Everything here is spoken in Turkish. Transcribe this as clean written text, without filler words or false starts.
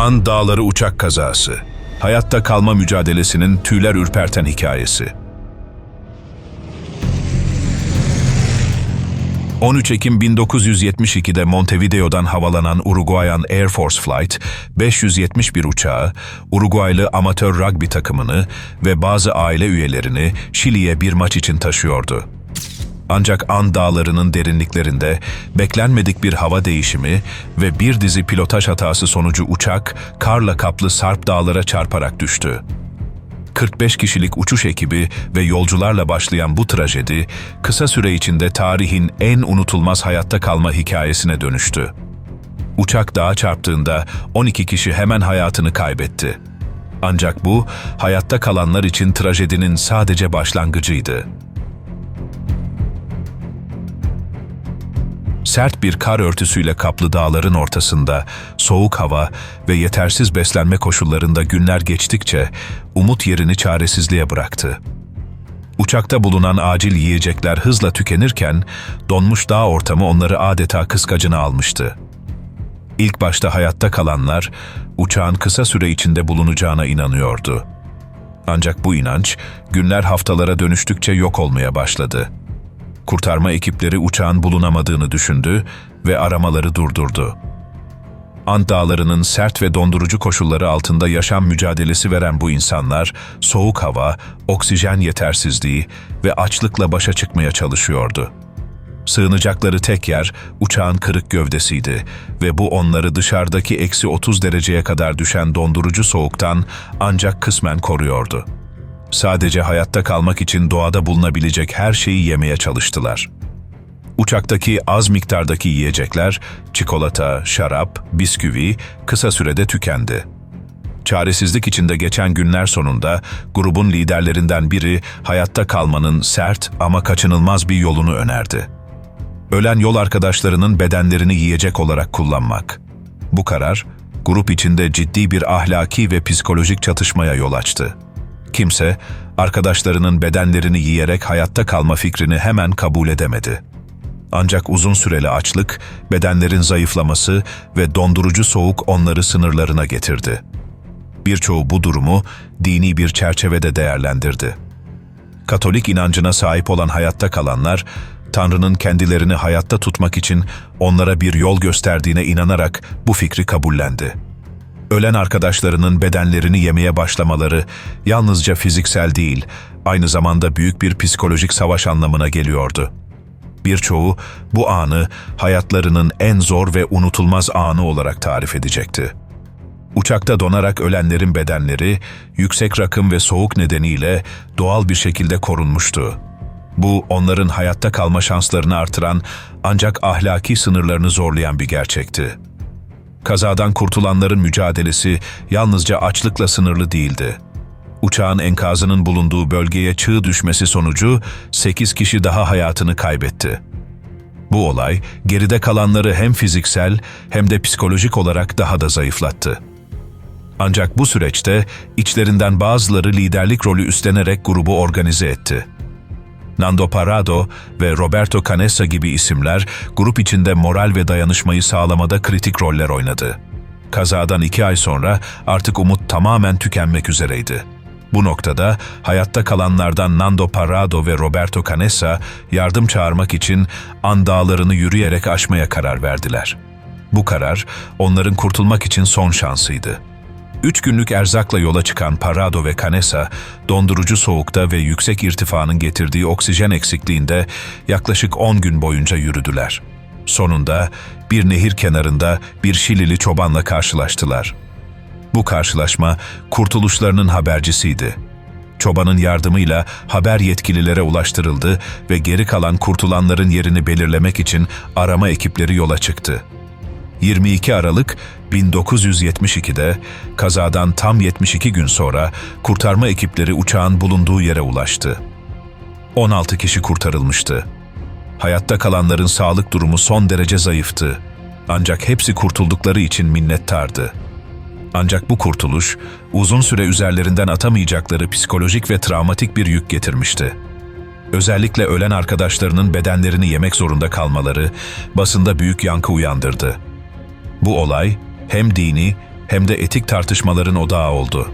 An Dağları uçak kazası. Hayatta kalma mücadelesinin tüyler ürperten hikayesi. 13 Ekim 1972'de Montevideo'dan havalanan Uruguayan Air Force Flight 571 uçağı, Uruguaylı amatör rugby takımını ve bazı aile üyelerini Şili'ye bir maç için taşıyordu. Ancak An Dağları'nın derinliklerinde beklenmedik bir hava değişimi ve bir dizi pilotaj hatası sonucu uçak karla kaplı Sarp Dağlara çarparak düştü. 45 kişilik uçuş ekibi ve yolcularla başlayan bu trajedi, kısa süre içinde tarihin en unutulmaz hayatta kalma hikayesine dönüştü. Uçak dağa çarptığında 12 kişi hemen hayatını kaybetti. Ancak bu, hayatta kalanlar için trajedinin sadece başlangıcıydı. Sert bir kar örtüsüyle kaplı dağların ortasında, soğuk hava ve yetersiz beslenme koşullarında günler geçtikçe umut yerini çaresizliğe bıraktı. Uçakta bulunan acil yiyecekler hızla tükenirken, donmuş dağ ortamı onları adeta kıskacına almıştı. İlk başta hayatta kalanlar, uçağın kısa süre içinde bulunacağına inanıyordu. Ancak bu inanç, günler haftalara dönüştükçe yok olmaya başladı. Kurtarma ekipleri uçağın bulunamadığını düşündü ve aramaları durdurdu. Ant Dağları'nın sert ve dondurucu koşulları altında yaşam mücadelesi veren bu insanlar, soğuk hava, oksijen yetersizliği ve açlıkla başa çıkmaya çalışıyordu. Sığınacakları tek yer uçağın kırık gövdesiydi ve bu onları dışarıdaki -30 dereceye kadar düşen dondurucu soğuktan ancak kısmen koruyordu. Sadece hayatta kalmak için doğada bulunabilecek her şeyi yemeye çalıştılar. Uçaktaki az miktardaki yiyecekler, çikolata, şarap, bisküvi kısa sürede tükendi. Çaresizlik içinde geçen günler sonunda grubun liderlerinden biri hayatta kalmanın sert ama kaçınılmaz bir yolunu önerdi. Ölen yol arkadaşlarının bedenlerini yiyecek olarak kullanmak. Bu karar, grup içinde ciddi bir ahlaki ve psikolojik çatışmaya yol açtı. Kimse, arkadaşlarının bedenlerini yiyerek hayatta kalma fikrini hemen kabul edemedi. Ancak uzun süreli açlık, bedenlerin zayıflaması ve dondurucu soğuk onları sınırlarına getirdi. Birçoğu bu durumu dini bir çerçevede değerlendirdi. Katolik inancına sahip olan hayatta kalanlar, Tanrı'nın kendilerini hayatta tutmak için onlara bir yol gösterdiğine inanarak bu fikri kabullendi. Ölen arkadaşlarının bedenlerini yemeye başlamaları yalnızca fiziksel değil, aynı zamanda büyük bir psikolojik savaş anlamına geliyordu. Birçoğu bu anı hayatlarının en zor ve unutulmaz anı olarak tarif edecekti. Uçakta donarak ölenlerin bedenleri, yüksek rakım ve soğuk nedeniyle doğal bir şekilde korunmuştu. Bu, onların hayatta kalma şanslarını artıran ancak ahlaki sınırlarını zorlayan bir gerçekti. Kazadan kurtulanların mücadelesi yalnızca açlıkla sınırlı değildi. Uçağın enkazının bulunduğu bölgeye çığ düşmesi sonucu 8 kişi daha hayatını kaybetti. Bu olay, geride kalanları hem fiziksel hem de psikolojik olarak daha da zayıflattı. Ancak bu süreçte içlerinden bazıları liderlik rolü üstlenerek grubu organize etti. Nando Parrado ve Roberto Canessa gibi isimler grup içinde moral ve dayanışmayı sağlamada kritik roller oynadı. Kazadan 2 ay sonra artık umut tamamen tükenmek üzereydi. Bu noktada hayatta kalanlardan Nando Parrado ve Roberto Canessa yardım çağırmak için An Dağları'nı yürüyerek aşmaya karar verdiler. Bu karar onların kurtulmak için son şansıydı. 3 günlük erzakla yola çıkan Parrado ve Canessa, dondurucu soğukta ve yüksek irtifanın getirdiği oksijen eksikliğinde yaklaşık 10 gün boyunca yürüdüler. Sonunda bir nehir kenarında bir Şilili çobanla karşılaştılar. Bu karşılaşma kurtuluşlarının habercisiydi. Çobanın yardımıyla haber yetkililere ulaştırıldı ve geri kalan kurtulanların yerini belirlemek için arama ekipleri yola çıktı. 22 Aralık 1972'de kazadan tam 72 gün sonra kurtarma ekipleri uçağın bulunduğu yere ulaştı. 16 kişi kurtarılmıştı. Hayatta kalanların sağlık durumu son derece zayıftı. Ancak hepsi kurtuldukları için minnettardı. Ancak bu kurtuluş, uzun süre üzerlerinden atamayacakları psikolojik ve travmatik bir yük getirmişti. Özellikle ölen arkadaşlarının bedenlerini yemek zorunda kalmaları basında büyük yankı uyandırdı. Bu olay hem dini hem de etik tartışmaların odağı oldu.